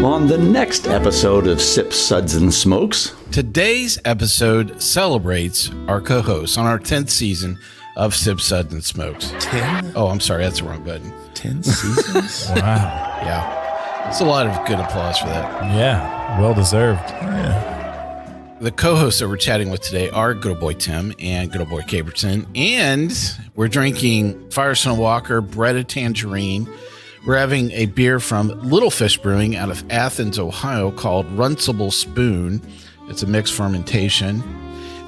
on the next episode of Sips, Suds, and Smokes. Today's episode celebrates our co-hosts on our 10th season of Sips, Suds, and Smokes. 10? Oh, I'm sorry. That's the wrong button. 10 seasons? Wow. Yeah. It's a lot of good applause for that. Yeah. Well deserved. Yeah. The co-hosts that we're chatting with today are good old Boy Tim and good old Boy Caperton. And we're drinking Firestone Walker, Bretta Tangerine. We're having a beer from Little Fish Brewing out of Athens, Ohio called Runcible Spoon. It's a mixed fermentation.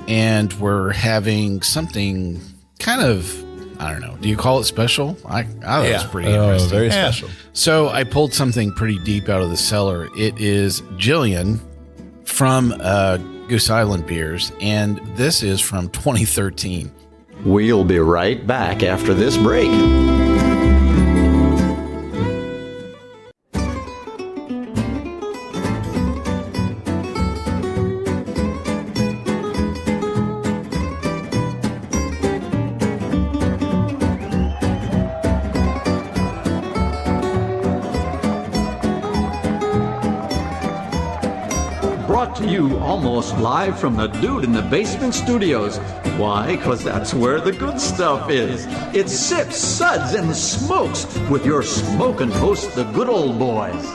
And we're having something kind of, I don't know. Do you call it special? I thought it was pretty interesting. Very special. So I pulled something pretty deep out of the cellar. It is Jillian from Goose Island Beers, and this is from 2013. We'll be right back after this break. Brought to you almost live from the Dude in the Basement Studios. Why? Because that's where the good stuff is. It's Sips, Suds, and Smokes with your smoking host, the good old boys.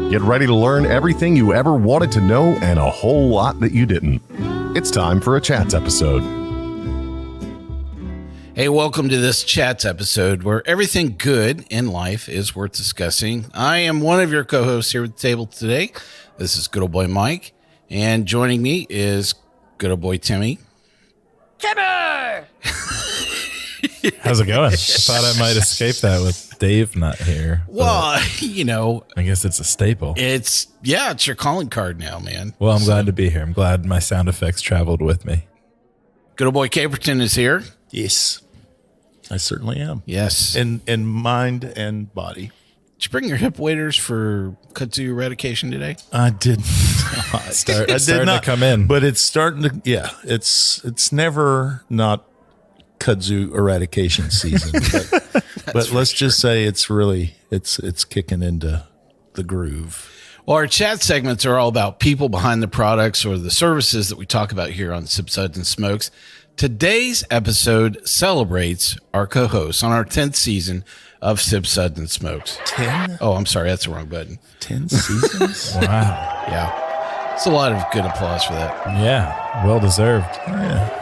Get ready to learn everything you ever wanted to know and a whole lot that you didn't. It's time for a Chats episode. Hey, welcome to this Chats episode where everything good in life is worth discussing. I am one of your co-hosts here at the table today. This is good old boy Mike, and joining me is good old boy Timmy. How's it going? I thought I might escape that with Dave not here. Well, you know, I guess it's a staple. it's your calling card now, man. Well, I'm glad to be here. I'm glad my sound effects traveled with me. Good old boy Caperton is here. Yes. I certainly am. Yes. In mind and body. Did you bring your hip waders for Kudzu eradication today? I did Starting to come in. But it's starting to, it's never not kudzu eradication season. But let's just say it's really, it's kicking into the groove. Well, our chat segments are all about people behind the products or the services that we talk about here on Sips, Suds, and Smokes. Today's episode celebrates our co-hosts on our 10th season of Sips, Suds, and Smokes. 10? Oh, I'm sorry. That's the wrong button. 10 seasons? Wow. Yeah. It's a lot of good applause for that. Yeah. Well deserved. Yeah.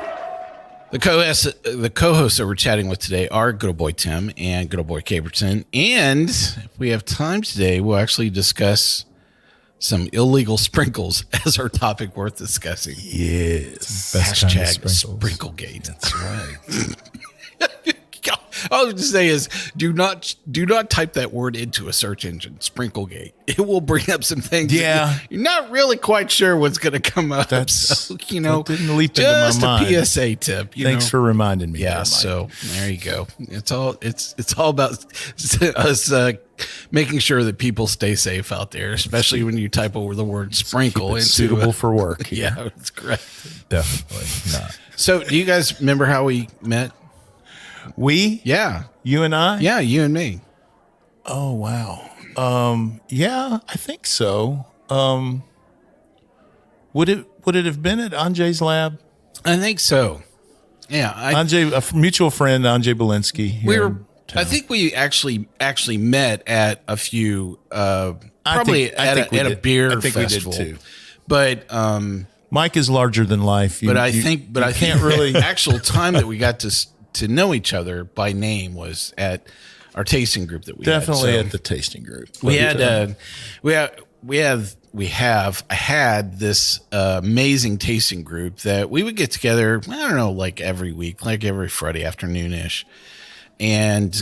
The co-hosts that we're chatting with today are good old boy Tim and good old boy Caperton. And if we have time today, we'll actually discuss some illegal sprinkles as our topic worth discussing. Yes. Best kind of Hashtag sprinkles. Sprinklegate. That's right. All I was going to say is do not type that word into a search engine, Sprinklegate. It will bring up some things. Yeah. that you're not really quite sure what's going to come up. That's, so, that didn't leap into my just mind. a PSA tip. Thanks for reminding me. Yeah, there, Mike. so there you go. It's all about us making sure that people stay safe out there, especially when you type over the word sprinkle It's into suitable for work. Yeah, that's correct. Definitely not. So, do you guys remember how we met? We? Yeah, You and I? yeah, you and me. Oh, wow. Yeah, I think so. Would it have been at Anjay's lab? I think so. Yeah, Anjay, a mutual friend, Anjay Belinsky. here we were. in town. I think we actually met at a few, I probably think at we a did. beer I think festival. we did too. But Mike is larger than life. I think can't really. the actual time that we got to know each other by name was at our tasting group that we Definitely had. at the tasting group. We had this amazing tasting group that we would get together. I don't know, like every week, like every Friday afternoon ish, and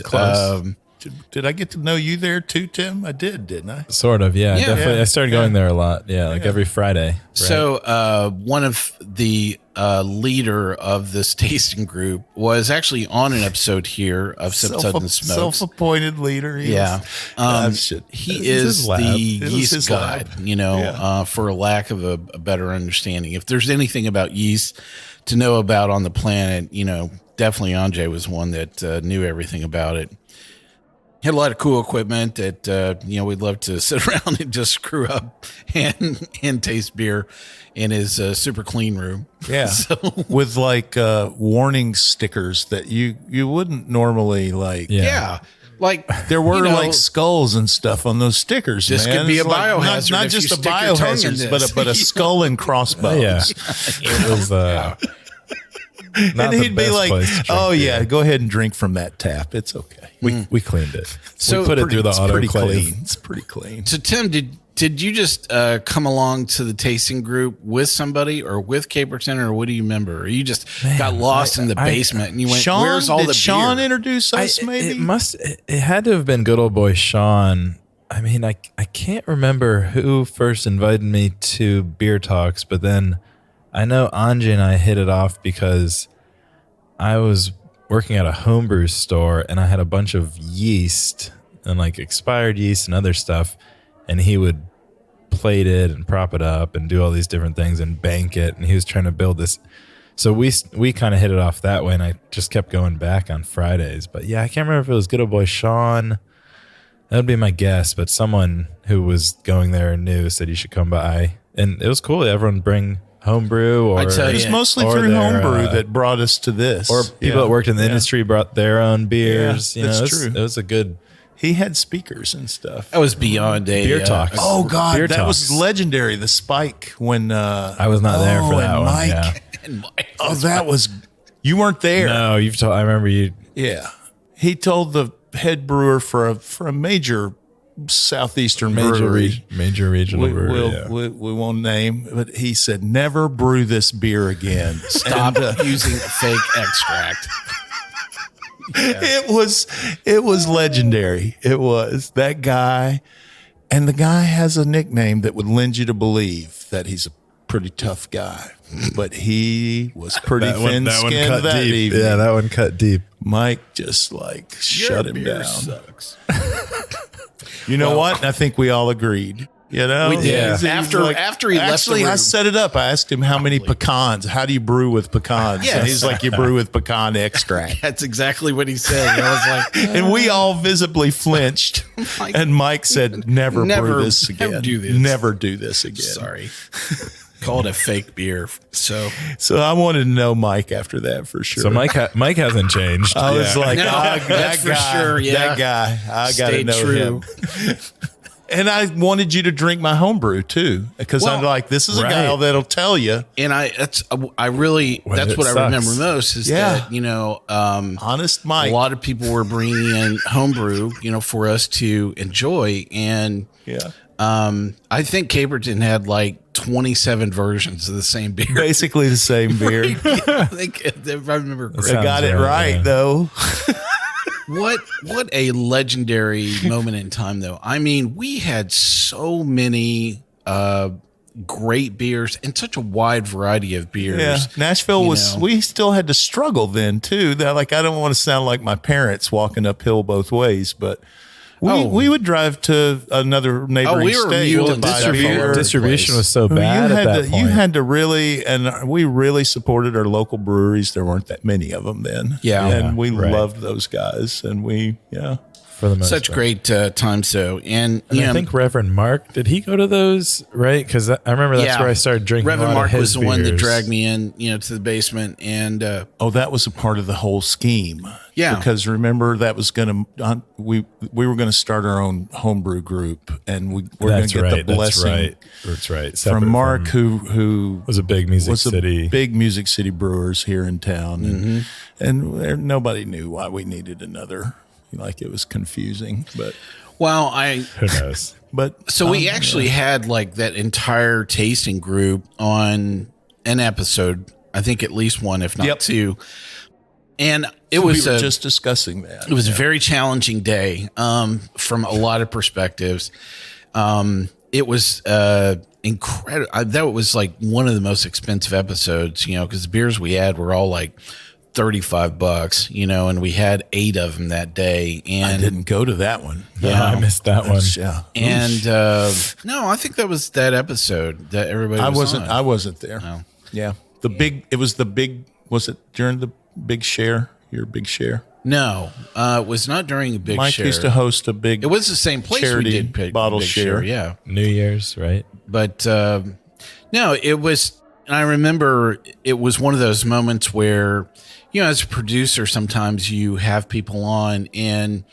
Did I get to know you there too, Tim? I did, didn't I? Sort of, yeah. Yeah. Definitely. I started going there a lot. Yeah, like every Friday. Right? So one of the leader of this tasting group was actually on an episode here of Suds and Smokes. Self-appointed leader. Yeah. He is the yeast god, for lack of a better understanding. If there's anything about yeast to know about on the planet, definitely Anjay was one that knew everything about it. Had a lot of cool equipment that, we'd love to sit around and just screw up and taste beer in his super clean room. Yeah. So, with like warning stickers that you wouldn't normally like. yeah. Like there were like skulls and stuff on those stickers. This man. could be It's a biohazard. not if just you a stick your tongue in biohazard, this. but a skull and crossbones. Yeah. It was And he'd be like, "Oh yeah, go ahead and drink from that tap. It's okay." We cleaned it. So we put it through the autoclave. clean. It's pretty clean. So Tim, did you just come along to the tasting group with somebody or with Caperton, or what do you remember? Or you just got lost in the basement and you went, Sean, "Where's all the beer?" Sean introduce us? Maybe It had to have been good old boy Sean. I mean, I can't remember who first invited me to beer talks, but then I know Anjay and I hit it off because I was working at a homebrew store and I had a bunch of yeast and like expired yeast and other stuff, and he would plate it and prop it up and do all these different things and bank it, and he was trying to build this. So we kind of hit it off that way, and I just kept going back on Fridays. But yeah, I can't remember if it was good old boy Sean. That would be my guess, but someone who was going there and knew said you should come by, and it was cool. Everyone bring homebrew, or I tell it you, was mostly or through their, homebrew that brought us to this. or people that worked in the industry brought their own beers. Yeah, that's true. It was a good. He had speakers and stuff. That was beyond a Beer talks. Oh God, Beer that was talks. legendary. The spike when I was not there for that and one. Mike. Yeah. And Mike Oh, was that was. You weren't there. No, you've told. I remember you. Yeah, he told the head brewer for a major southeastern brewery. Major regional brewery. We won't name, but he said, "Never brew this beer again." stop using fake extract. It was legendary. It was that guy, and the guy has a nickname that would lend you to believe that he's a pretty tough guy, but he was pretty thin-skinned that evening. Yeah, that one cut deep. Mike just like shut him beer down. sucks. You know what? I think we all agreed. You know, We did. He's After he left the actually, I room. set it up. I asked him how many pecans. How do you brew with pecans? Yes. And he's like, you brew with pecan extract. That's exactly what he said. I was like, And we all visibly flinched. Like, And Mike said, "Never brew this again. never do this. Never do this again." sorry. Call it a fake beer. So So I wanted to know Mike after that for sure. So Mike hasn't changed. I was like, No, that that's for guy, sure, yeah. that guy, I got to Stay know true. him. And I wanted you to drink my homebrew too, because I'm Well, like, this is a right. guy that'll tell you And that's what I sucks. remember most is Yeah. that, honest Mike. a lot of people were bringing in homebrew, for us to enjoy. And Yeah. I think Caperton had like 27 versions of the same beer. Basically the same beer. I think if I remember I correctly. got it right yeah. though. What a legendary moment in time, though. I mean, we had so many great beers and such a wide variety of beers. Yeah. Nashville was, know. we still had to struggle then too. That like, I don't want to sound like my parents walking uphill both ways, but we would drive to another neighboring we were state to muling buy stuff all beer. over the Distribution place. was so bad at that point. You had to really, and we really supported our local breweries. There weren't that many of them then. Yeah. And we Right. loved those guys. And for the most Such part. great times, though. And, And I think Reverend Mark, did he go to those? Right? Because I remember that's where I started drinking. Reverend a lot Mark of was his the one that beers. dragged me in, to the basement. And that was a part of the whole scheme. Yeah. Because remember, that was going to, we were going to start our own homebrew group, and we're going That's to get right. the blessing That's right. from Mark, who was a big Music City. big Music City brewers here in town, and nobody knew why we needed another. Like, it was confusing, but well, Who knows? so we actually had like that entire tasting group on an episode. I think at least one, if not Yep. two. And It we was were just discussing that. It was a very challenging day from a lot of perspectives. It was incredible. That was like one of the most expensive episodes, because the beers we had were all like $35, and we had 8 of them that day. And I didn't go to that one. Yeah, I missed that one. Yeah. And no, I think that was that episode that everybody was on. I wasn't there. No. Yeah. Was it during the big share? Your big share? No, it was not during a big Mike share. used to host a big. It was the same place charity we did bottle big share. yeah. New Year's, right? But no, it was. And I remember it was one of those moments where, as a producer, sometimes you have people on, and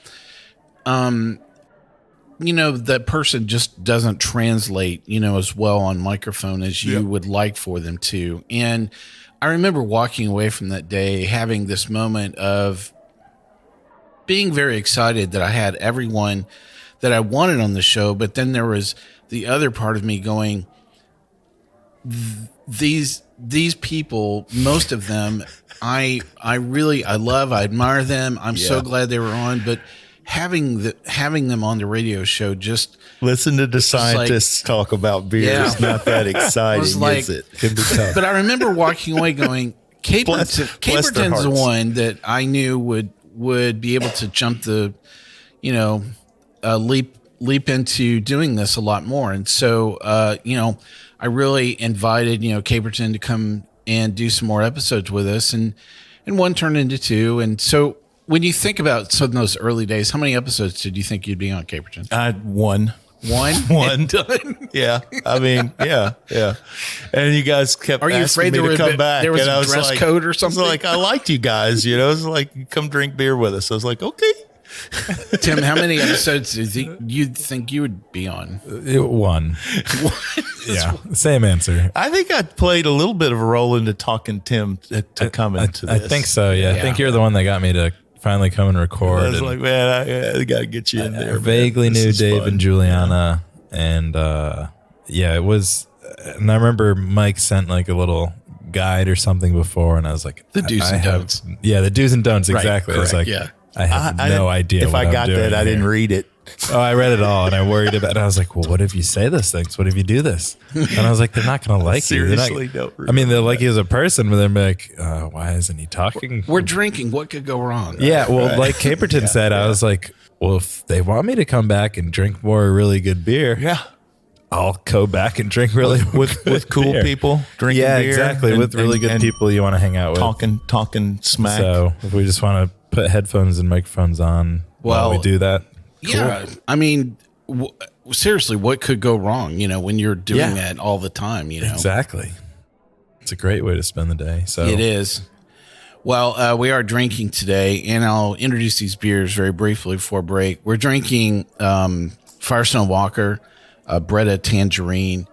that person just doesn't translate, as well on microphone as you would like for them to. And I remember walking away from that day having this moment of being very excited that I had everyone that I wanted on the show, but then there was the other part of me going, these people, most of them, I love, I admire them. I'm so glad they were on, but having them on the radio show just listen to the scientists talk about beer is not that exciting, is it? Can be tough. But I remember walking away going, Caperton's the one that I knew would be able to jump the, leap into doing this a lot more. And so, I really invited, Caperton to come and do some more episodes with us, and one turned into 2. And so when you think about some of those early days, how many episodes did you think you'd be on, Caperton? I had one. One done. Yeah. I mean, yeah. And you guys kept asking me to come back. There was and a I was dress like, code or something? I was like, I liked you guys, It's like, come drink beer with us. I was like, okay. Tim, how many episodes do you think you would be on? One. Yeah, same answer. I think I played a little bit of a role into talking Tim to come into this. I think so, yeah. I think you're the one that got me to finally come and record. I was like, man, I got to get you in there. I vaguely knew Dave and Juliana, and it was. And I remember Mike sent like a little guide or something before, and I was like, the do's and don'ts. Yeah, the do's and don'ts, exactly. Right, I was like, I have no idea. If I got that, I didn't read it. Oh, I read it all, and I worried about it. I was like, well, what if you say this things? What if you do this? And I was like, they're not going to like you. Seriously, don't. I mean, they'll like you as a person, but they're like, why isn't he talking? We're drinking. What could go wrong? Yeah, well, like Caperton said, I was like, well, if they want me to come back and drink more really good beer, I'll go back and drink really with cool people drinking beer. Yeah, exactly. With really good people you want to hang out with. Talking smack. So if we just want to put headphones and microphones on while we do that. Yeah, cool. I mean, seriously, what could go wrong? When you're doing that all the time. Exactly. It's a great way to spend the day. So it is. Well, we are drinking today, and I'll introduce these beers very briefly before break. We're drinking Firestone Walker, Bretta Tangerine,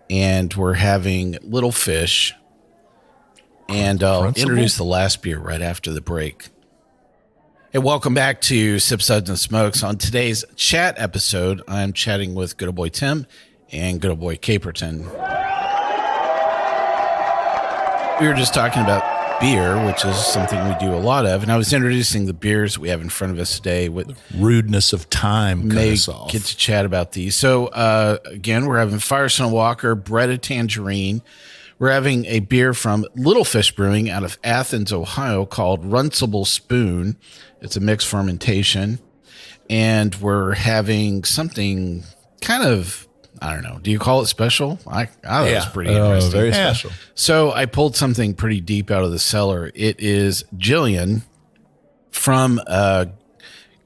and we're having Little Fish. And I'll introduce the last beer right after the break. Hey, welcome back to Sips, Suds, and Smokes. On today's chat episode, I'm chatting with good old boy Tim and good old boy Caperton. We were just talking about beer, which is something we do a lot of, and I was introducing the beers we have in front of us today. With the rudeness of time, may get to chat about these. So again, we're having Firestone Walker, Bretta Tangerine. We're having a beer from Little Fish Brewing out of Athens, Ohio, called Runcible Spoon. It's a mixed fermentation. And we're having something kind of, I don't know. Do you call it special? I thought it was pretty interesting. Very special. So I pulled something pretty deep out of the cellar. It is Jillian from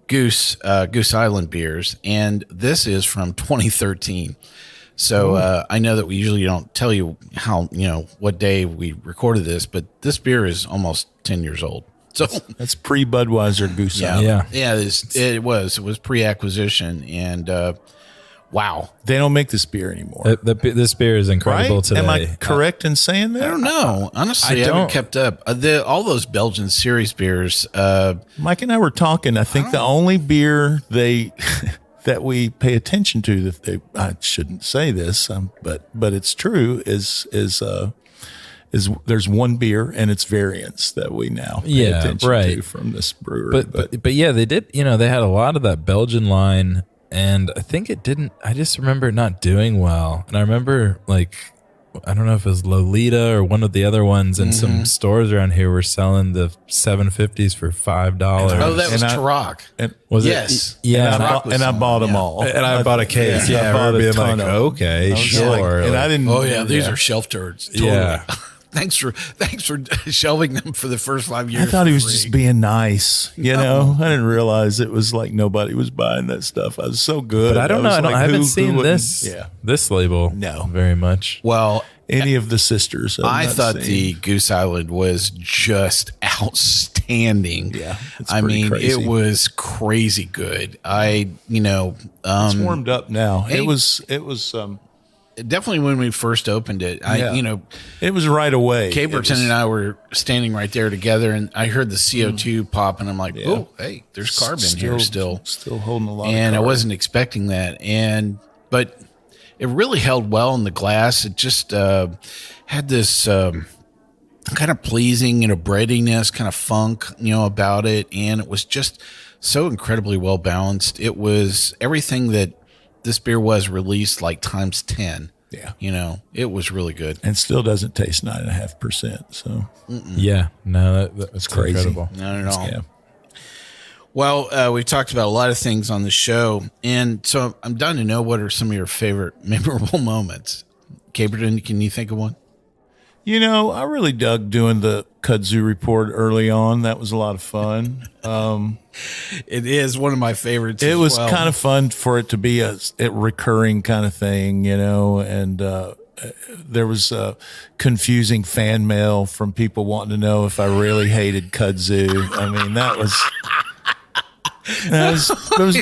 Goose Island Beers. And this is from 2013. So I know that we usually don't tell you what day we recorded this, but this beer is almost 10 years old. So that's pre-Budweiser Goose Island. Yeah, it was pre-acquisition, and wow, they don't make this beer anymore. This beer is incredible right? today. Am I correct in saying that? I don't know. Honestly, I haven't kept up. All those Belgian series beers. Mike and I were talking. I think the only beer that we pay attention to I shouldn't say this, but it's true is there's one beer and its variants that we now pay attention to from this brewery. But yeah, they did. They had a lot of that Belgian line, and I think it didn't. I just remember it not doing well, and I remember I don't know if it was Lolita or one of the other ones, and some stores around here were selling the 750s for $5. Oh, that was Tarak. Was yes. it? Yeah, and I bought them all. And I bought a case. I bought a ton of them. Okay, sure. And I didn't. Oh yeah, these are shelf turds. Totally. Yeah. Thanks for shelving them for the first 5 years. I thought he was just being nice. I didn't realize it was like nobody was buying that stuff. I was so good. But I don't know. I haven't seen this label very much. Well, any of the sisters. I thought the Goose Island was just outstanding. Yeah. I mean, crazy. It was crazy good. It's warmed up now. It was definitely when we first opened it, it was right away. Caperton and I were standing right there together, and I heard the CO2 pop, and I'm like, oh, hey, there's carbon here still holding a lot. And of I wasn't expecting that, but it really held well in the glass. It just had this kind of pleasing, breadiness, kind of funk, about it, and it was just so incredibly well balanced. It was everything that this beer was released like times 10. Yeah. It was really good. And still doesn't taste 9.5%. So, yeah, no, that's crazy. Incredible. Not at all. Yeah. Well, we've talked about a lot of things on the show. And so I'm dying to know, what are some of your favorite memorable moments? Caperton, can you think of one? I really dug doing the Kudzu report early on. That was a lot of fun. It is one of my favorites. It was kind of fun for it to be a recurring kind of thing, and there was confusing fan mail from people wanting to know if I really hated Kudzu. I mean, that was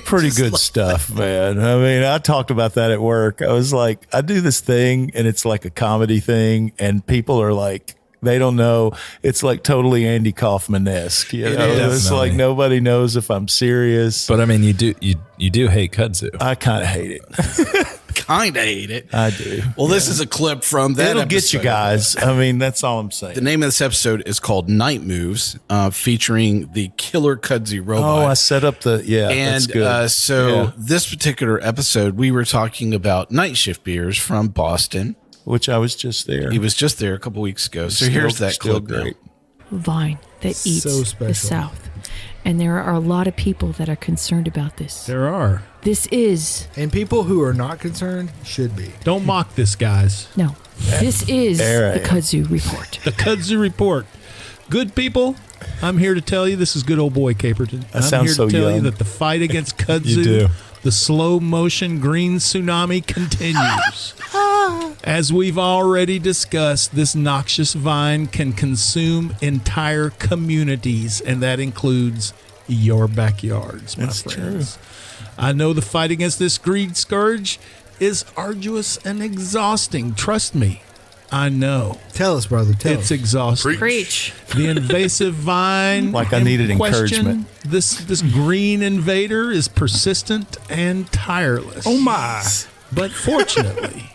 pretty good stuff, man. I mean, I talked about that at work. I was like, I do this thing and it's like a comedy thing, and people are like, they don't know. It's like totally Andy Kaufman-esque. It's like nobody knows if I'm serious. But I mean, you do hate Kudzu. I kind of hate it. I do. Well, this is a clip from that It'll episode. get you guys. I mean, that's all I'm saying. The name of this episode is called Night Moves, featuring the killer Kudzu robot. Oh, I set up that's good. This particular episode, we were talking about night shift beers from Boston. Which I was just there. He was just there a couple weeks ago. So here's that clip. Great. Vine that eats the South. And there are a lot of people that are concerned about this. There are. This is... And people who are not concerned should be. Don't mock this, guys. No. This is the Kudzu Report. The Kudzu Report. Good people, I'm here to tell you, this is good old boy Caperton. I'm here to tell you that the fight against Kudzu, the slow motion green tsunami, continues. As we've already discussed, this noxious vine can consume entire communities, and that includes your backyards, my friends. True. I know the fight against this greed scourge is arduous and exhausting. Trust me, I know. Tell us, brother. Tell us. It's exhausting. Preach. The invasive vine. Like I needed encouragement. This green invader is persistent and tireless. Oh my! But fortunately,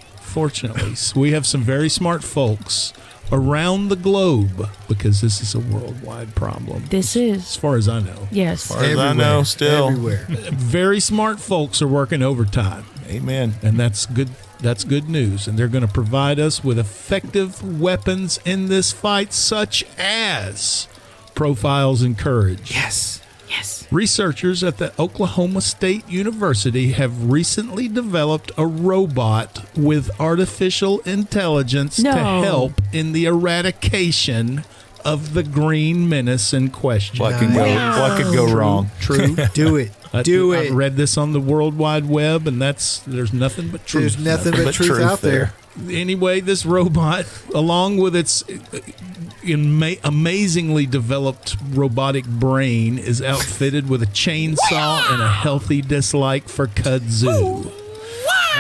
we have some very smart folks around the globe, because this is a worldwide problem. This is. As far as I know. Yes. As far as I know, still. Everywhere. Very smart folks are working overtime. Amen. And that's good. That's good news. And they're going to provide us with effective weapons in this fight, such as profiles and courage. Yes. Yes. Researchers at the Oklahoma State University have recently developed a robot with artificial intelligence to help in the eradication of the green menace in question. What could go wrong? True. Do it. I read this on the World Wide Web, and there's nothing but truth. There's nothing but truth out there. Anyway, this robot, along with its amazingly developed robotic brain, is outfitted with a chainsaw and a healthy dislike for kudzu.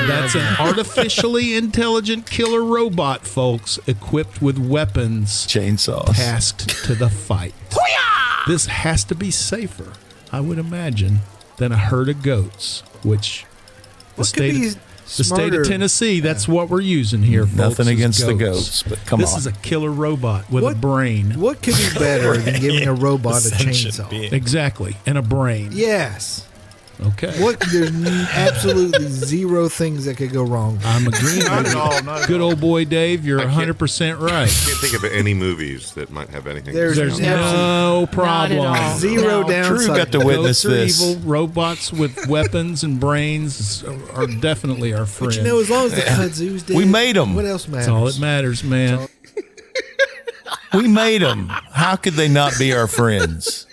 That's an artificially intelligent killer robot, folks, equipped with weapons, chainsaws, tasked to the fight. This has to be safer, I would imagine, than a herd of goats, which the The state of Tennessee, that's what we're using here, folks. Nothing against the goats, but come on. This is a killer robot with a brain. What could be better than giving a robot a chainsaw? Exactly, and a brain. Yes. Okay. There's absolutely zero things that could go wrong. I'm agreeing. Not at all. Not Good at all. old boy Dave, you're 100% right. I can't think of any movies that might have anything. There's no problem. Zero downside. Drew got to witness Goats are this. evil. Robots with weapons and brains are definitely our friends. But as long as the kudzu's dead, We made 'em. What else matters? That's all that matters, man. We made them. How could they not be our friends?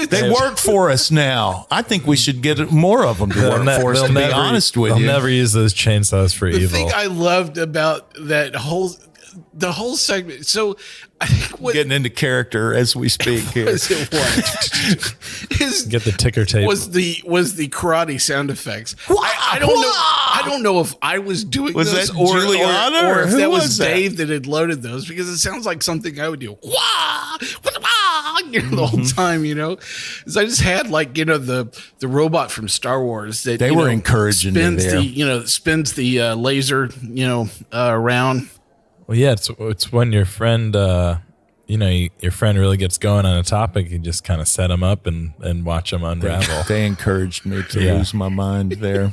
They work for us now. I think we should get more of them to work for us, to be honest with you. They'll never use those chainsaws for The evil. thing I loved about the whole segment. So I think what Getting into character as we speak here. was it was Get the ticker tape. was the karate sound effects. I don't know. I don't know if I was doing Was those that or Jillian or if who that was was that? Dave that had loaded those, because it sounds like something I would do. Wah! The whole time, So I just had the robot from Star Wars that They were encouraging you spins there. spins the laser around. Well, yeah, it's when your friend, your friend really gets going on a topic, you just kind of set them up and watch them unravel. They encouraged me to lose my mind there.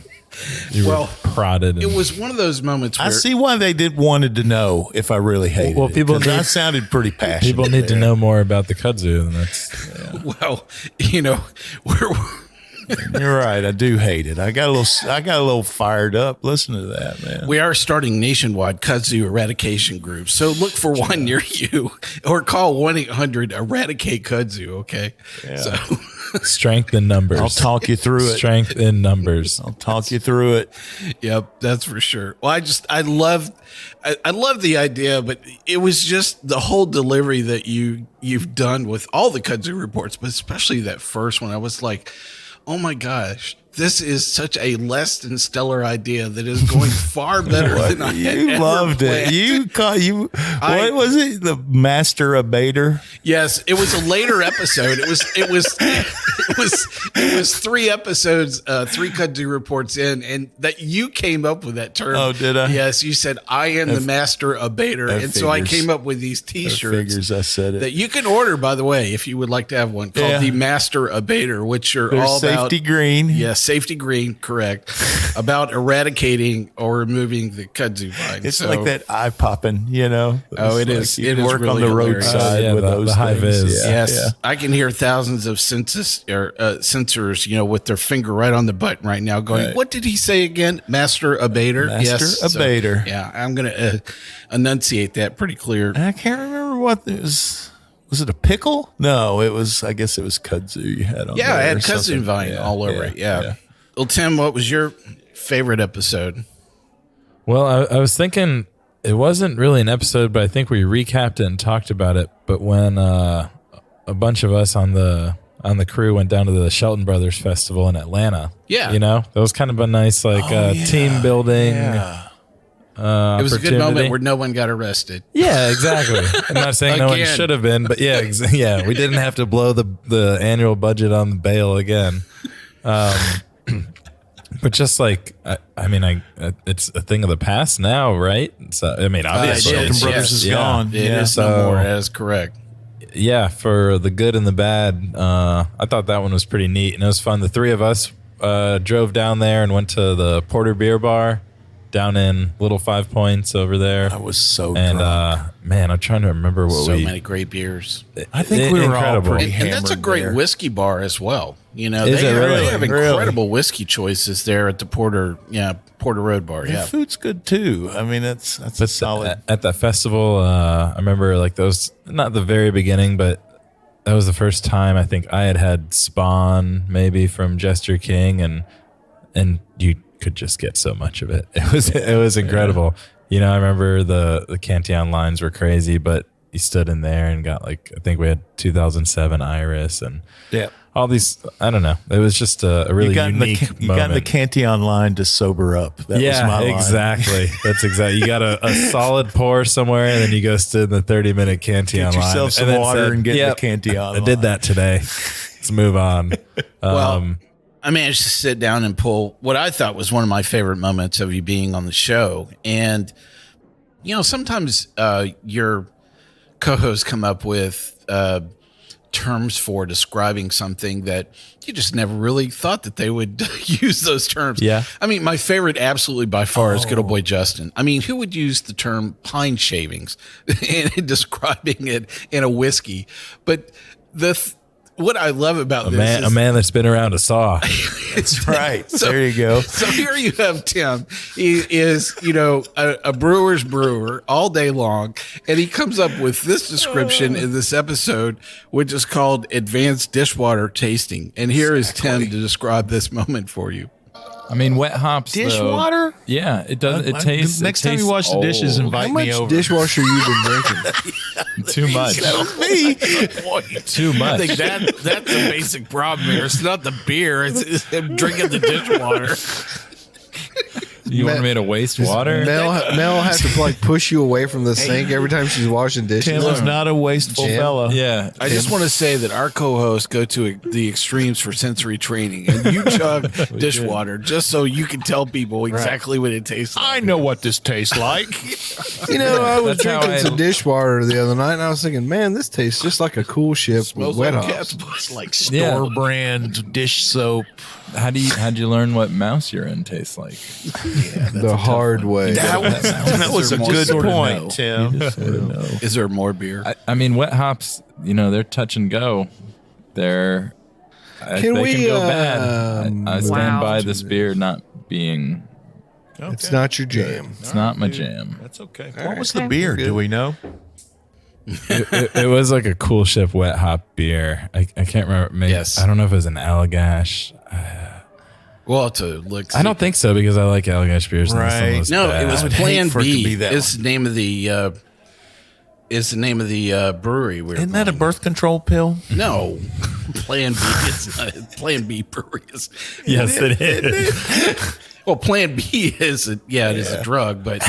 You were prodded. It was one of those moments where I see why they wanted to know if I really hated Well, it. people 'Cause need- I sounded pretty passionate. People need to there. know more about the kudzu, and that's well, You're right. I do hate it. I got a little fired up. Listen to that, man. we are starting nationwide kudzu eradication groups. So look for one near you, or call 1-800-ERADICATE-KUDZU. Okay, so strength in numbers. I'll talk you through it. Strength in numbers. I'll talk you through it. Yep, that's for sure. Well, I love the idea, but it was just the whole delivery that you've done with all the kudzu reports, but especially that first one. I was like, oh my gosh, this is such a less than stellar idea that is going far better than I had You ever loved it. planned. What was it? The master abater? Yes, it was a later episode. It was 3 episodes, 3 kudzu reports in, and that you came up with that term. Oh, did I? Yes, you said I am the master abater, and so I came up with these T-shirts. Figures I said it. That you can order, by the way, if you would like to have one called the Master Abater, which are They're all about safety green. Yes, safety green, correct. About eradicating or removing the kudzu vine. It's like that eye popping, Oh, it like is. You It is work really on the hilarious. roadside with those the high things. vis. Yeah, Yes, yeah. I can hear thousands of sensors, with their finger right on the button right now, going, Right. "What did he say again? Master abater." Master abater. Yeah, I'm going to enunciate that pretty clear. And I can't remember what it was. Was it a pickle? No, it was. I guess it was kudzu you had on. Yeah, I there had or kudzu something. vine all over it. Yeah. Well, Tim, what was your favorite episode? Well, I was thinking it wasn't really an episode, but I think we recapped it and talked about it. But when a bunch of us on the crew went down to the Shelton Brothers Festival in Atlanta, Yeah. that was kind of a nice team building. Yeah. It was a good moment opportunity. where no one got arrested. Yeah, exactly. I'm not saying no one Again. should have been, but yeah, we didn't have to blow the annual budget on the bail again. But just like, it's a thing of the past now, right? So, obviously, It is, Shelton Brothers is gone. It Yeah. is no more. That is correct. yeah, for the good and the bad, I thought that one was pretty neat, and it was fun. The three of us drove down there and went to the Porter Beer Bar down in Little 5 Points over there. I was so And drunk. man, I'm trying to remember what So we. many great beers. I think we were all incredible. pretty And that's a hammered great there. whiskey bar as well. They Is it really? have incredible whiskey choices there at the Porter Road Bar. The Yeah. food's good too. I mean, that's a But solid. at that festival, I remember like those, not the very beginning, but that was the first time I think I had Spawn maybe from Jester King, and you could just get so much of it. It was incredible. I remember the Cantillon lines were crazy, but you stood in there and got I think we had 2007 Iris and Yeah. all these. I don't know. It was just a really unique You got in the moment. Cantillon line to sober up. That was my line. exactly. That's exactly. You got a solid pour somewhere, and then you go stood in the 30-minute Cantillon Get line. yourself some and then water said, and get in the "Yep, Cantillon I did that today. Let's move on." Well, I managed to sit down and pull what I thought was one of my favorite moments of you being on the show. And, sometimes your co-hosts come up with terms for describing something that you just never really thought that they would use those terms. Yeah. I mean, my favorite absolutely by far is good old boy Justin. I mean, who would use the term pine shavings in describing it in a whiskey? But what I love about a man that's been around a saw. It's right. There you go. So here you have Tim. He is, a brewer's brewer all day long, and he comes up with this description in this episode, which is called advanced dishwater tasting. And here is Tim to describe this moment for you. I mean, wet hops. Dishwater? Though, yeah, it does. It tastes. Next time you wash the dishes, invite me over. How much dishwasher you been drinking? Too much. Me. Too much. I think that's the basic problem here. It's not the beer. It's him drinking the dishwater. You want me to waste water? Mel has to push you away from the sink every time she's washing dishes. Tim is not a wasteful fella. Yeah. I just want to say that our co-hosts go to the extremes for sensory training, and you chug dishwater just so you can tell people exactly what it tastes like. I know what this tastes like. I was drinking some dishwater the other night, and I was thinking, man, this tastes just like a cool ship with wet hops. Like store brand dish soap. How'd you learn what mouse urine tastes like? The hard way. That was a good point, Tim. Is there more beer? I mean, wet hops, they're touch and go. They can go bad. I stand by this beer not being. Okay. It's not your jam. It's not my jam. That's okay. What was the beer? Do we know? It was like a cool ship wet hop beer. I can't remember. Maybe, Yes. I don't know if it was an Allagash. Well, to look. I don't think so because I like Allagash beers. Right. No, it was Plan B. It's the name of the. Is the name of the brewery? Isn't that a birth control pill? No, Plan B. It's not. Plan B brewery is. Yes, it is. Well, Plan B is it is a drug, but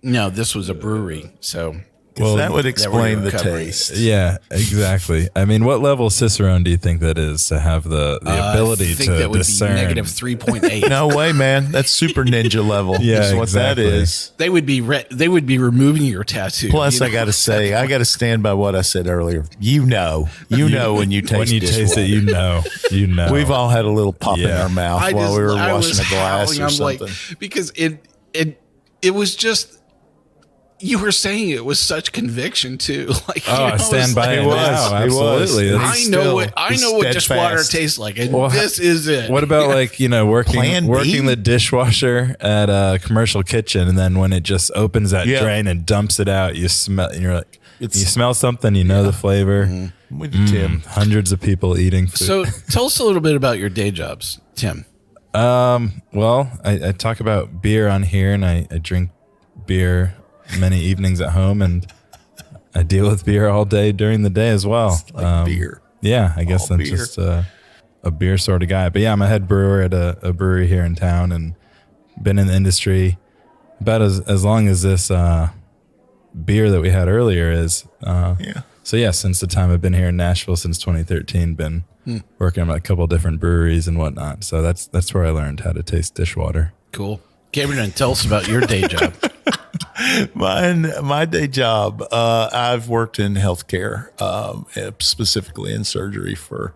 no, this was a brewery. So. Well, that would explain the covering. taste. Yeah, exactly. I mean, what level Cicerone do you think that is to have the ability I think to that would discern? be negative 3.8. No way, man. That's super ninja level. Yeah, is what exactly. that is. They would be removing your tattoo. Plus, I got to say, I got to stand by what I said earlier. You know when you taste taste it, you know. We've all had a little pop in our mouth while we were I washing was a glass howling. or I'm something. Because it was just. You were saying it with such conviction too. I stand by it now. Absolutely. I know what dishwater tastes like, and this is it. What about working the dishwasher at a commercial kitchen, and then when it just opens that drain and dumps it out, you smell, and you're like, you smell something, you know the flavor. Mm-hmm. With you, Tim. Hundreds of people eating food. So tell us a little bit about your day jobs, Tim. Well, I talk about beer on here, and I drink beer many evenings at home, and I deal with beer all day during the day as well. Beer. Yeah, I guess I'm just a beer sort of guy. But yeah, I'm a head brewer at a brewery here in town, and been in the industry about as long as this beer that we had earlier is. So yeah, since the time I've been here in Nashville since 2013, been working on a couple different breweries and whatnot. So that's where I learned how to taste dishwater. Cool. Cameron, tell us about your day job. My day job, I've worked in healthcare, specifically in surgery for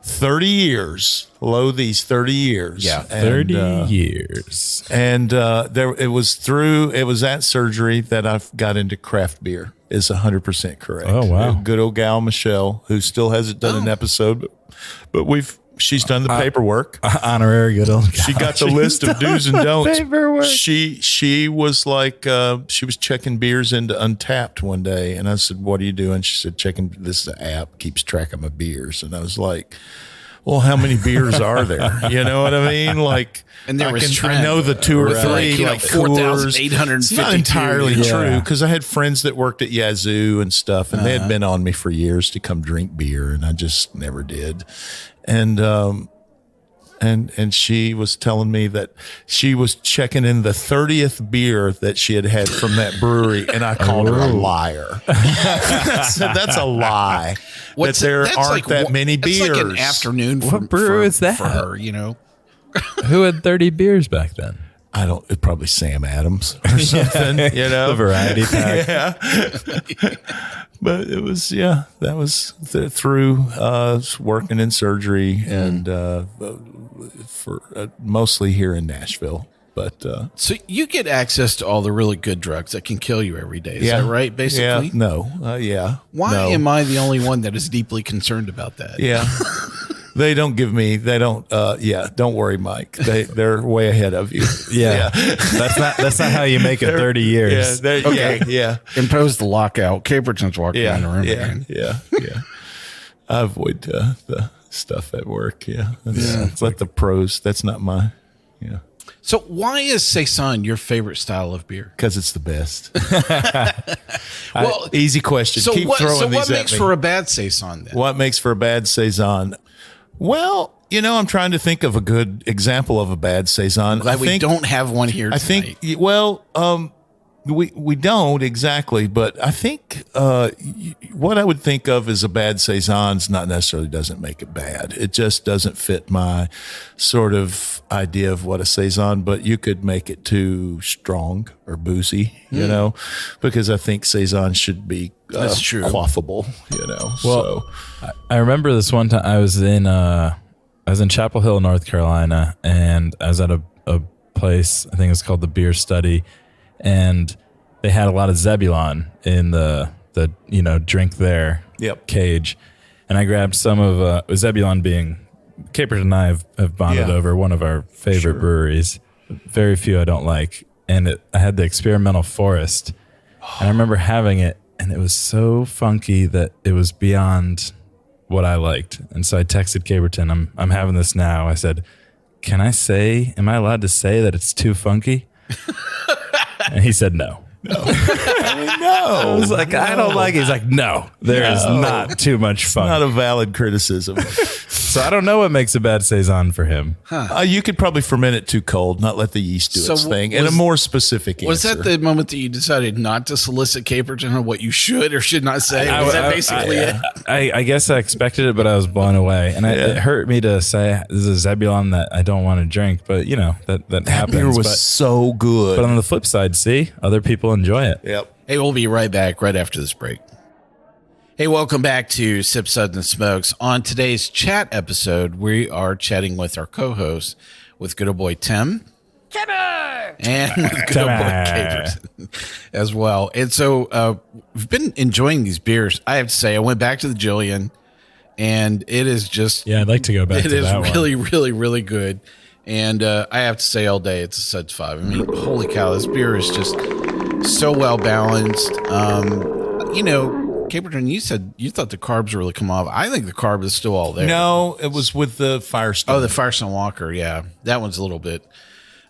30 years. These 30 years. Yeah, 30 years. And it was at surgery that I got into craft beer. Is 100% correct. Oh, wow. Good old gal Michelle, who still hasn't done an episode, but she's done the paperwork. Honorary good old gal. She got the list of do's and don'ts. She was like, she was checking beers into Untapped one day, and I said, "What are you doing?" She said, "Checking. This is an app, keeps track of my beers." And I was like, "Well, how many beers are there?" You know what I mean? Like, and there was I know the two or three, like 4,850. It's not entirely true, because I had friends that worked at Yazoo and stuff, and they had been on me for years to come drink beer, and I just never did. And And she was telling me that she was checking in the 30th beer that she had from that brewery, and I called her a liar. I said, that's a lie. That there aren't that many beers. That's like an afternoon. What brewer is that? For her, you know. Who had 30 beers back then? It's probably Sam Adams or something, you know, the variety pack. Yeah. But it was, that was through working in surgery and for mostly here in Nashville. But so you get access to all the really good drugs that can kill you every day. Is that right? Basically, yeah. No, Why no. am I the only one that is deeply concerned about that? Yeah. They don't give me. They don't. Don't worry, Mike. They're way ahead of you. Yeah. That's not how you make it 30 years. Yeah. Impose the lockout. Caperton's walking around the room again. Yeah. I avoid the stuff at work. Yeah. Let the pros. That's not my. Yeah. So why is saison your favorite style of beer? Because it's the best. Easy question. So Keep what throwing these makes at me. for a bad saison then? What makes for a bad saison? Well, I'm trying to think of a good example of a bad saison. Glad we don't have one here tonight. We don't exactly, but I think what I would think of as a bad saison not necessarily doesn't make it bad. It just doesn't fit my sort of idea of what a saison, but you could make it too strong or boozy, because I think saison should be That's true. quaffable, Well, I remember this one time I was in Chapel Hill, North Carolina, and I was at a place, I think it's called the Beer Study, and they had a lot of Zebulon in the drink there cage. And I grabbed some of Zebulon being Caperton and I have bonded over one of our favorite breweries. Very few I don't like. And I had the Experimental Forest. And I remember having it, and it was so funky that it was beyond what I liked. And so I texted Caperton, I'm having this now. I said, am I allowed to say that it's too funky? And he said no. No. I was like, I don't like it. He's like, no, there is not too much fun. Not a valid criticism. So I don't know what makes a bad saison for him. You could probably ferment it too cold, not let the yeast do its thing. And a more specific Was answer. that the moment that you decided not to solicit Caperton on what you should or should not say? Was that basically it? I guess I expected it, but I was blown away. And it hurt me to say this is a Zebulon that I don't want to drink, but that happens. beer was so good. But on the flip side, other people enjoy it. Yep. Hey, we'll be right back right after this break. Hey, welcome back to Sip, Suds, and Smokes. On today's chat episode, we are chatting with our co-host, with good old boy Tim. Timmer! And with good old boy Caperton as well. And so we've been enjoying these beers. I have to say, I went back to the Jillian, and it is just... Yeah, I'd like to go back to that one. It is really, really, really good. And I have to say all day, it's a Suds 5. I mean, holy cow, this beer is just so well balanced. Caperton, you said you thought the carbs really come off. I think the carb is still all there. No, it was with the Firestone. Oh, the Firestone Walker, yeah. That one's a little bit,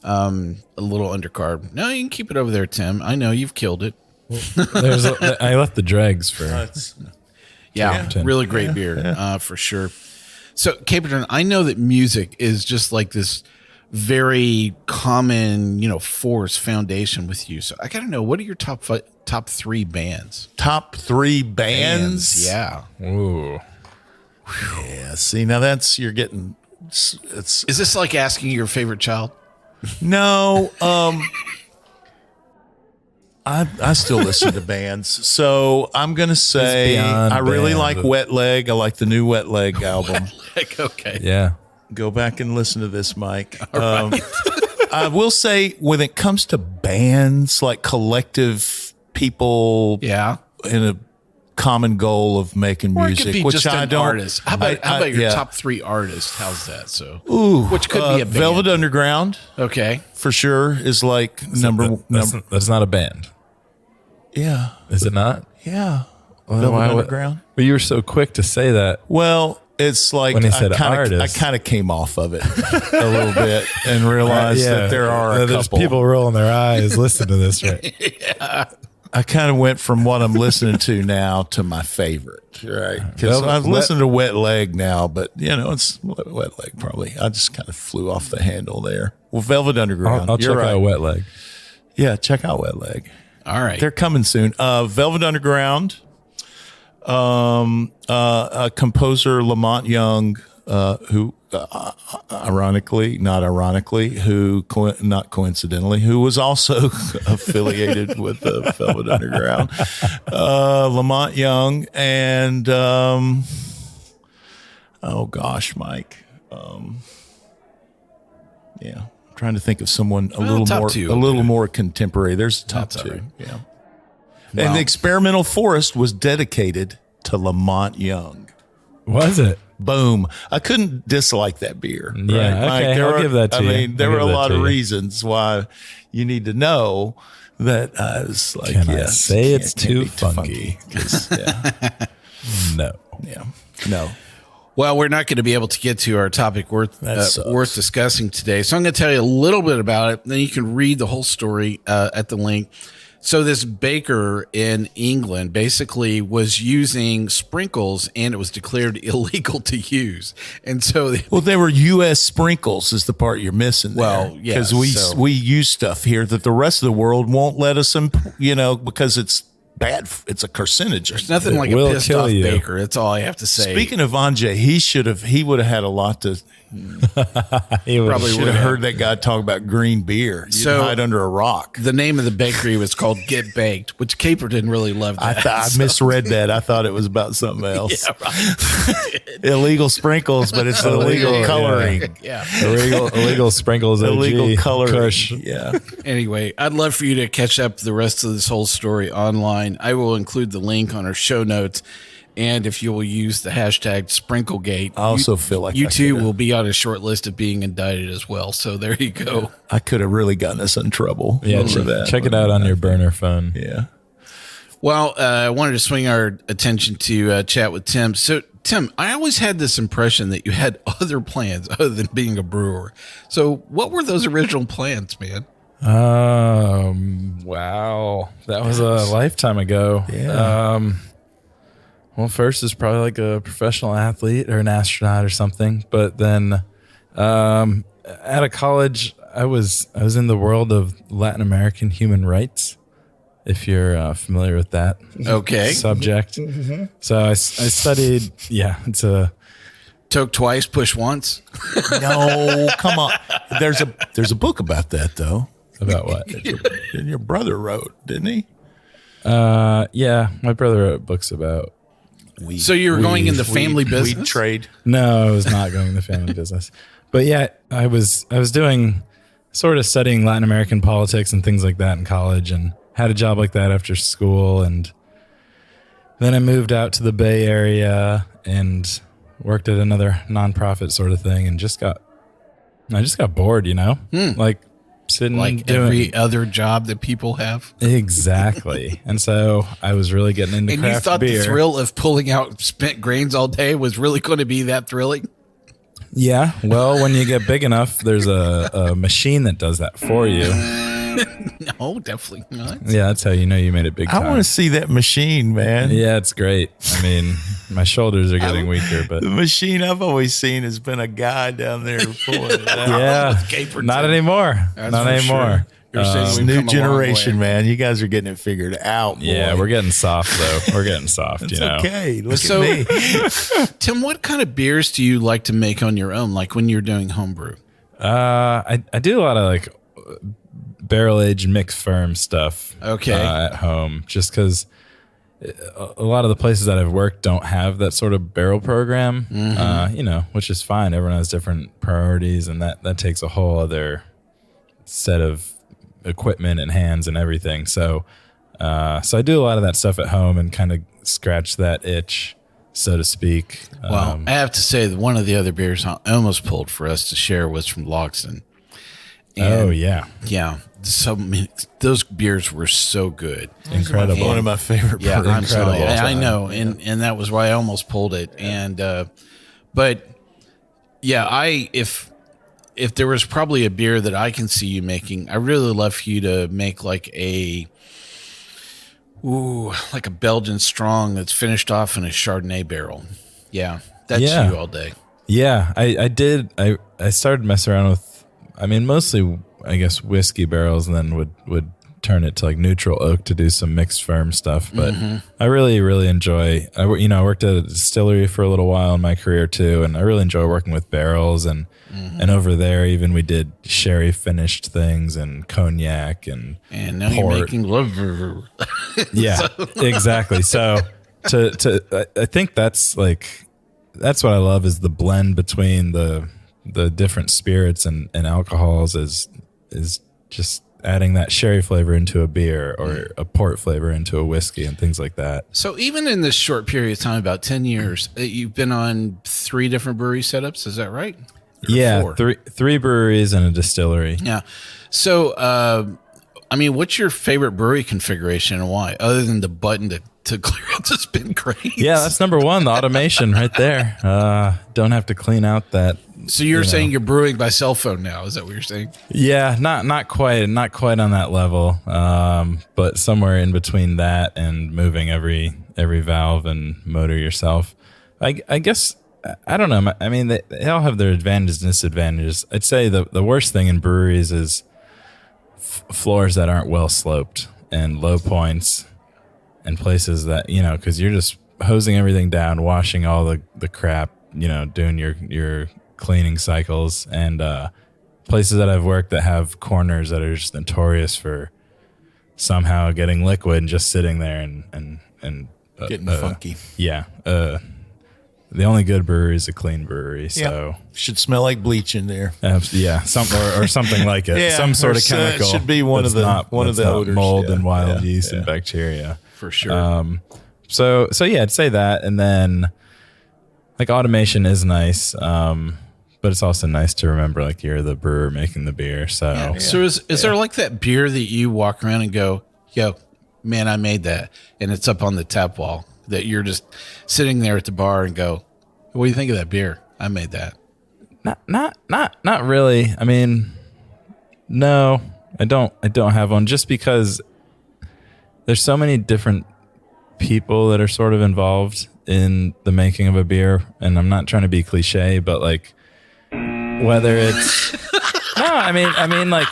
a little undercarb. No, you can keep it over there, Tim. I know you've killed it. I left the dregs for... really great beer, for sure. So, Caperton, I know that music is just like this very common, force foundation with you. So I got to know, what are your top 3 bands? Top 3 bands? Yeah. Ooh. Yeah. See, now you're getting... Is this like asking your favorite child? No. I still listen to bands. So I'm going to say I really like Wet Leg. I like the new Wet Leg album. Okay. Yeah. Go back and listen to this, Mike. I will say, when it comes to bands, like collective people in a common goal of making music, it could be which just I an don't. artist. How about your top 3 artists? How's that? So, which could be a band. Velvet Underground. Okay, for sure is like number. That's not a band. Yeah, is it not? Yeah, Velvet Underground. But you were so quick to say that. Well, it's like when he said I kind of came off of it a little bit and realized that there are there's people rolling their eyes. Listen to this, right? I kind of went from what I'm listening to now to my favorite, right? Because I've listened to Wet Leg now, but it's Wet Leg probably. I just kind of flew off the handle there. Well, Velvet Underground. I'll check out Wet Leg. Yeah, check out Wet Leg. All right, they're coming soon. Velvet Underground. Composer Lamont Young, who not coincidentally, who was also affiliated with the Velvet Underground. Lamont Young and oh gosh, Mike. Yeah, I'm trying to think of someone a little more contemporary. There's a top two. Right. Yeah. Wow. And the Experimental Forest was dedicated to Lamont Young. Was it? Boom. I couldn't dislike that beer. Yeah, right? okay, I'll give that to you. I mean, there were a lot of reasons why you need to know that I was like, I say it's too funky? Yeah. No. Yeah. No. Well, we're not going to be able to get to our topic worth discussing today. So I'm going to tell you a little bit about it. Then you can read the whole story at the link. So this baker in England basically was using sprinkles, and it was declared illegal to use. And so, they were U.S. sprinkles is the part you're missing there. Well, yeah, because we use stuff here that the rest of the world won't let us, because it's bad. It's a carcinogen. There's nothing like a pissed off baker. That's all I have to say. Speaking of Anjay, he would have had a lot to. He probably should have heard that guy talk about green beer. You'd hide under a rock. The name of the bakery was called Get Baked, which Caperton really loved. I misread that. I thought it was about something else. Yeah, right. Illegal sprinkles, but it's illegal coloring. Yeah. Illegal sprinkles. Illegal coloring. Kush. Yeah. Anyway, I'd love for you to catch up the rest of this whole story online. I will include the link on our show notes. And if you will use the hashtag Sprinklegate, I also feel like you two will be on a short list of being indicted as well. So there you go. I could have really gotten us in trouble. Yeah, check it out on your burner phone. Yeah. Well, I wanted to swing our attention to chat with Tim. So, Tim, I always had this impression that you had other plans other than being a brewer. So what were those original plans, man? Wow. That was a lifetime ago. Yeah. Well, first is probably like a professional athlete or an astronaut or something. But then out of college, I was in the world of Latin American human rights, if you're familiar with that subject. Mm-hmm. So I studied, it's a... Toke twice, push once? No, come on. There's a book about that, though. About what? Your brother wrote, didn't he? Yeah, my brother wrote books about... So you were going in the family business? Weed trade? No, I was not going in the family business. But yeah, I was doing sort of studying Latin American politics and things like that in college, and had a job like that after school. And then I moved out to the Bay Area and worked at another nonprofit sort of thing, and I just got bored, like sitting like doing every other job that people have. Exactly. And so I was really getting into craft beer. And you thought the thrill of pulling out spent grains all day was really going to be that thrilling? Yeah. Well, when you get big enough, there's a machine that does that for you. No, definitely not. Yeah, that's how you know you made it big time. I want to see that machine, man. Yeah, it's great. I mean, my shoulders are getting weaker, but the machine I've always seen has been a guy down there pulling it out. Yeah, not anymore. Not anymore. Sure. New generation, man. You guys are getting it figured out. Boy. Yeah, we're getting soft though. We're getting soft. It's okay. Look at me. Tim, what kind of beers do you like to make on your own? Like when you're doing homebrew? I do a lot of like barrel aged mixed firm stuff. At home, just because a lot of the places that I've worked don't have that sort of barrel program. Which is fine. Everyone has different priorities, and that takes a whole other set of equipment and hands and everything. So I do a lot of that stuff at home and kind of scratch that itch, so to speak. Well, I have to say that one of the other beers I almost pulled for us to share was from Logston. And yeah. So those beers were so good. Incredible. One of my favorite beers. Yeah, incredible. I know. And that was why I almost pulled it. And, but yeah, if there was probably a beer that I can see you making, I really love for you to make like Ooh, like a Belgian strong that's finished off in a Chardonnay barrel. Yeah, that's you all day. Yeah, I did. I started messing around with, I mean, mostly, I guess, whiskey barrels, and then would turn it to like neutral oak to do some mixed firm stuff. But I really, really enjoy, I worked at a distillery for a little while in my career too, and I really enjoy working with barrels. And over there, even we did sherry finished things and cognac and now port. you're making liver. Yeah, exactly. So I think that's what I love is the blend between the different spirits and alcohols is just adding that sherry flavor into a beer or a port flavor into a whiskey and things like that. So even in this short period of time, about 10 years, you've been on 3 different brewery setups. Is that right? Yeah, 3 breweries and a distillery. Yeah. So, I mean, what's your favorite brewery configuration and why? Other than the button to clear out the spin crates? Yeah, that's number 1, the automation right there. Don't have to clean out that. So you're saying you're brewing by cell phone now? Is that what you're saying? Yeah, not quite on that level, but somewhere in between that and moving every valve and motor yourself. I guess, I don't know. I mean, they all have their advantages and disadvantages. I'd say the worst thing in breweries is floors that aren't well sloped and low points and places that, because you're just hosing everything down, washing all the crap, doing your cleaning cycles, and places that I've worked that have corners that are just notorious for somehow getting liquid and just sitting there and Getting funky. Yeah. The only good brewery is a clean brewery. So should smell like bleach in there. Yeah, or something like it. Some sort of chemical. Should be one of the odors. Mold and wild yeast and bacteria. For sure. So yeah, I'd say that, and then like automation is nice. But it's also nice to remember, like, you're the brewer making the beer. So, So is there like that beer that you walk around and go, yo, man, I made that, and it's up on the tap wall, that you're just sitting there at the bar and go, what do you think of that beer? I made that. Not really. I mean, no, I don't have one, just because there's so many different people that are sort of involved in the making of a beer, and I'm not trying to be cliche, but like, whether it's I mean like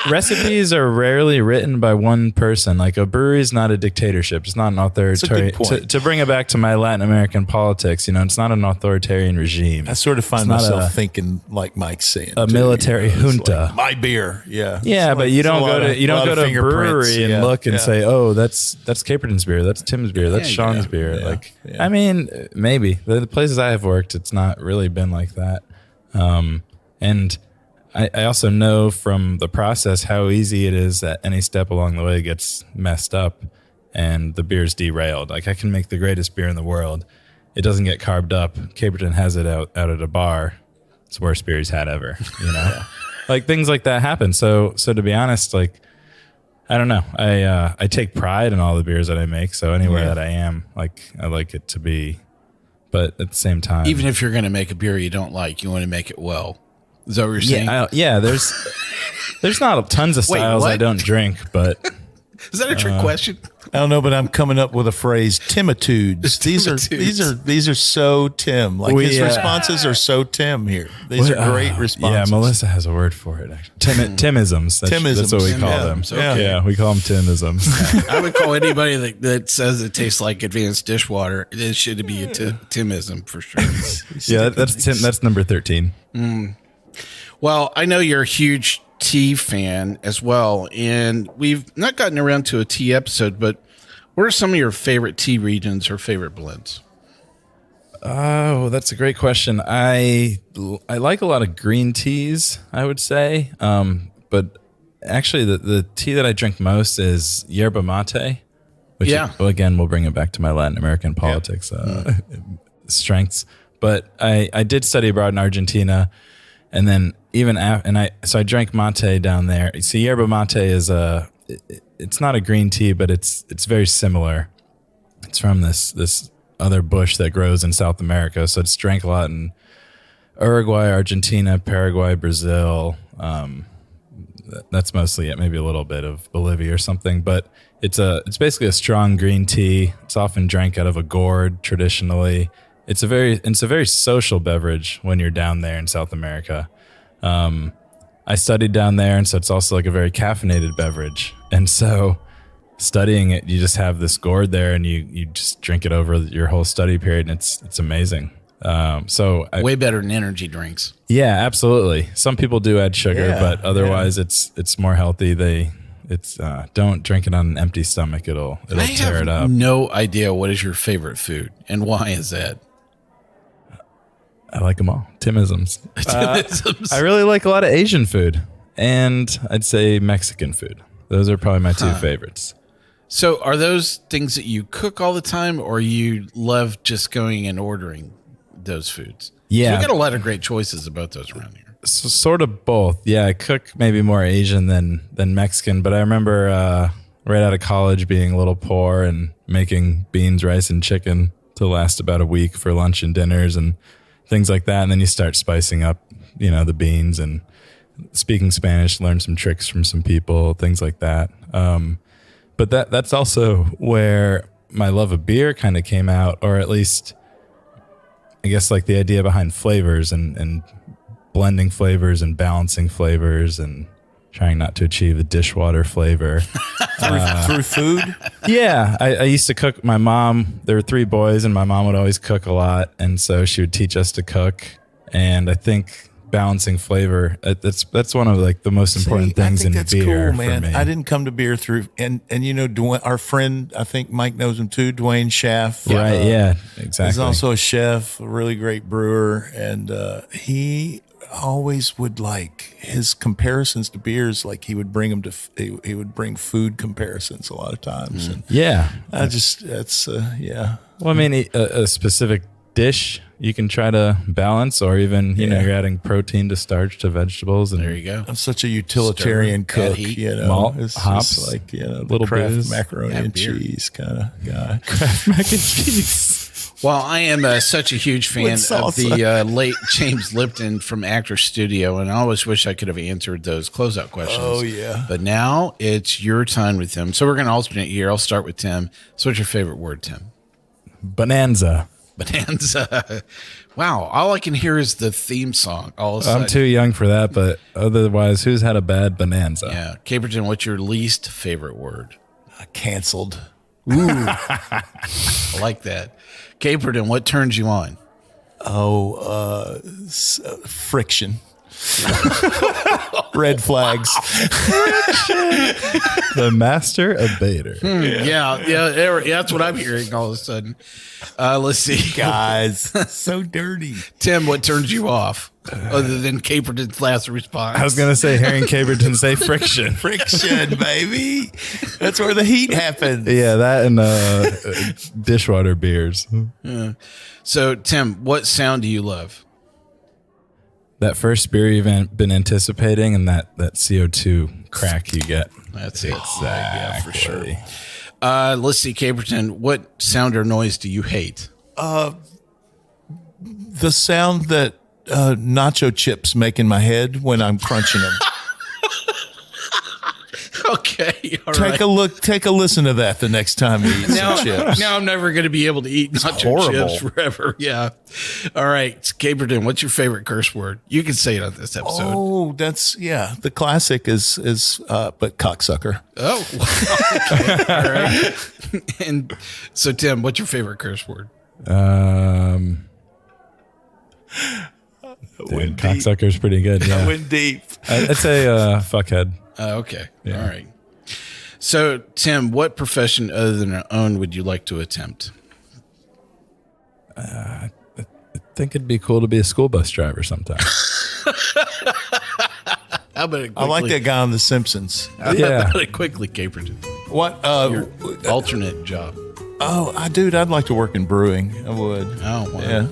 recipes are rarely written by one person. Like, a brewery is not a dictatorship. It's not an authoritarian. To bring it back to my Latin American politics, it's not an authoritarian regime. I sort of find myself thinking like Mike's saying, a military junta. Like, my beer, yeah, but you don't go to a brewery and look and say, oh, that's Caperton's beer, that's Tim's beer, that's Sean's beer. I mean, maybe the places I have worked, it's not really been like that. And I also know from the process how easy it is that any step along the way gets messed up and the beer's derailed. Like, I can make the greatest beer in the world. It doesn't get carved up. Caperton has it out at a bar. It's the worst beer he's had ever, Like, things like that happen. So to be honest, like, I don't know. I take pride in all the beers that I make. So anywhere that I am, like, I like it to be, but at the same time, even if you're going to make a beer you don't like, you want to make it well. Is that what you're saying? There's not tons of styles I don't drink, but is that a trick question? I don't know, but I'm coming up with a phrase: Timitudes. These are so Tim. Like, his responses are so Tim here. These are great responses. Yeah, Melissa has a word for it. Actually. Timisms. That's what we call them. Okay. We call them Timisms. I would call anybody that says it tastes like advanced dishwater, it should be a Timism for sure. Yeah, that's number 13. Well, I know you're a huge tea fan as well, and we've not gotten around to a tea episode, but what are some of your favorite tea regions or favorite blends? Oh, that's a great question. I like a lot of green teas, I would say, but actually the tea that I drink most is yerba mate, which again, we'll bring it back to my Latin American politics strengths. But I did study abroad in Argentina, and then so I drank mate down there. See, yerba mate is it's not a green tea, but it's very similar. It's from this other bush that grows in South America. So it's drank a lot in Uruguay, Argentina, Paraguay, Brazil. That's mostly it. Maybe a little bit of Bolivia or something, but It's basically a strong green tea. It's often drank out of a gourd traditionally. It's a very social beverage when you're down there in South America. I studied down there, and so it's also like a very caffeinated beverage. And so studying it, you just have this gourd there, and you just drink it over your whole study period, and it's amazing. Way better than energy drinks. Yeah, absolutely. Some people do add sugar, but otherwise it's more healthy. Don't drink it on an empty stomach. It'll tear it up. I have no idea what is your favorite food and why is that? I like them all. Timisms. Timisms. I really like a lot of Asian food, and I'd say Mexican food. Those are probably my two favorites. So are those things that you cook all the time, or you love just going and ordering those foods? Yeah. We got a lot of great choices about those around here. So, sort of both. Yeah, I cook maybe more Asian than Mexican, but I remember right out of college being a little poor and making beans, rice, and chicken to last about a week for lunch and dinners and things like that. And then you start spicing up, the beans and speaking Spanish, learn some tricks from some people, things like that. But that's also where my love of beer kind of came out, or at least I guess like the idea behind flavors and blending flavors and balancing flavors and trying not to achieve a dishwater flavor. Through food? Yeah. I used to cook. My mom, there were 3 boys, and my mom would always cook a lot. And so she would teach us to cook. And I think balancing flavor, that's one of like the most important things in beer. Cool, man. For me. I didn't come to beer through, and Dwayne, our friend, I think Mike knows him too, Dwayne Schaff. Right, yeah, exactly. He's also a chef, a really great brewer, and he always would like his comparisons to beers. Like he would bring them he would bring food comparisons a lot of times. And yeah, yeah. Well, I mean, a specific dish you can try to balance, or even you're adding protein to starch to vegetables, and there you go. I'm such a utilitarian cook, malt, it's hops, like the little Kraft booze, macaroni and cheese kind of guy. Kraft mac and cheese. Well, I am such a huge fan of the late James Lipton from Actors Studio, and I always wish I could have answered those closeout questions. Oh, yeah. But now it's your time with Tim. So we're going to alternate here. I'll start with Tim. So what's your favorite word, Tim? Bonanza. Bonanza. Wow. All I can hear is the theme song. All of a sudden. I'm too young for that, but otherwise, who's had a bad bonanza? Yeah. Caperton, what's your least favorite word? Canceled. Ooh. I like that. Caperton, what turns you on? Friction. Red flags. The master abater. Yeah, that's what I'm hearing all of a sudden. Let's see. Guys, so dirty. Tim, what turns you off? Other than Caperton's last response. I was going to say hearing Caperton say friction. Friction, baby. That's where the heat happens. Yeah, that and dishwater beers. Yeah. So, Tim, what sound do you love? That first beer you've been anticipating, and that CO2 crack you get. That's it. Yeah, for sure. Let's see, Caperton, what sound or noise do you hate? The sound that nacho chips make in my head when I'm crunching them. Okay, all take right. a look. Take a listen to that the next time you eat some chips. Now I'm never going to be able to eat nacho chips forever. Yeah. All right, Caperton, what's your favorite curse word? You can say it on this episode. Oh, the classic is but cocksucker. Oh, okay. All right. And so, Tim, what's your favorite curse word? Cocksucker's pretty good. Yeah. I went deep. I'd say fuckhead. Okay. Yeah. All right. So, Tim, what profession other than our own would you like to attempt? I think it'd be cool to be a school bus driver sometime. How about I like that guy on The Simpsons. How about it quickly, Caperton? What? Your alternate job. Dude, I'd like to work in brewing. I would. Oh, wow. Yeah.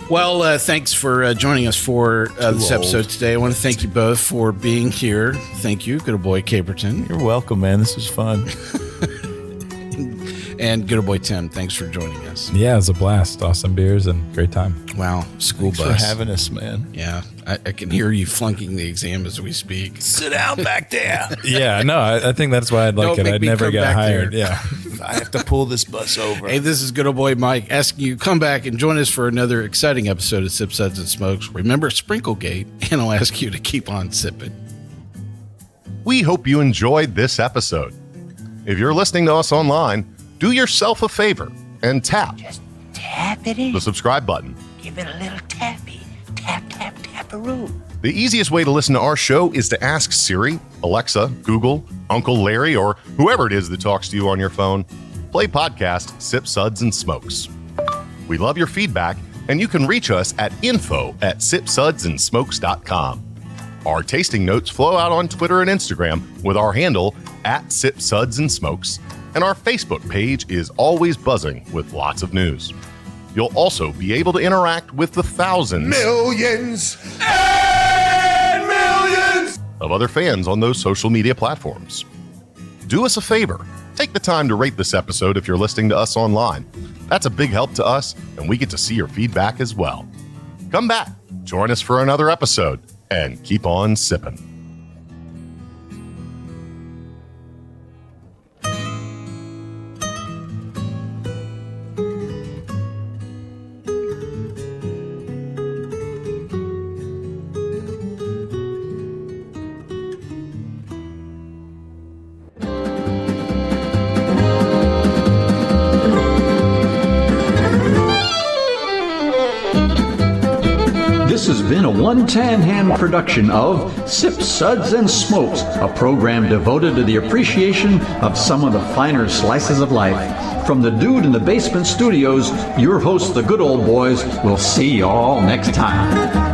Well, thanks for joining us for this episode today. I want to thank you both for being here. Thank you, good old boy Caperton. You're welcome, man. This was fun. And good old boy Tim, thanks for joining us. Yeah, it was a blast. Awesome beers and great time. Wow, school Thanks bus. for having us, man. Yeah, I can hear you flunking the exam as we speak. Sit down back there. Yeah, no, I think that's why I'd like Don't it. make I'd me never come get back hired. there. Yeah. I have to pull this bus over. Hey, this is good old boy Mike asking you to come back and join us for another exciting episode of Sip, Suds, and Smokes. Remember Sprinklegate, and I'll ask you to keep on sipping. We hope you enjoyed this episode. If you're listening to us online, do yourself a favor and tap Tap it in. the subscribe button. Give it a little tappy. Tap, tap, tap-a-roo. The easiest way to listen to our show is to ask Siri, Alexa, Google, Uncle Larry, or whoever it is that talks to you on your phone. Play podcast Sip, Suds, and Smokes. We love your feedback, and you can reach us at info@sipsudsandsmokes.com. Our tasting notes flow out on Twitter and Instagram with our handle @SipSudsAndSmokes, and our Facebook page is always buzzing with lots of news. You'll also be able to interact with the thousands, Millions and millions of other fans on those social media platforms. Do us a favor. Take the time to rate this episode if you're listening to us online. That's a big help to us, and we get to see your feedback as well. Come back, join us for another episode, and keep on sipping. This has been a One Tan Hand production of Sip, Suds, and Smokes, a program devoted to the appreciation of some of the finer slices of life. From the Dude in the Basement Studios, your hosts, the Good Old Boys, will see you all next time.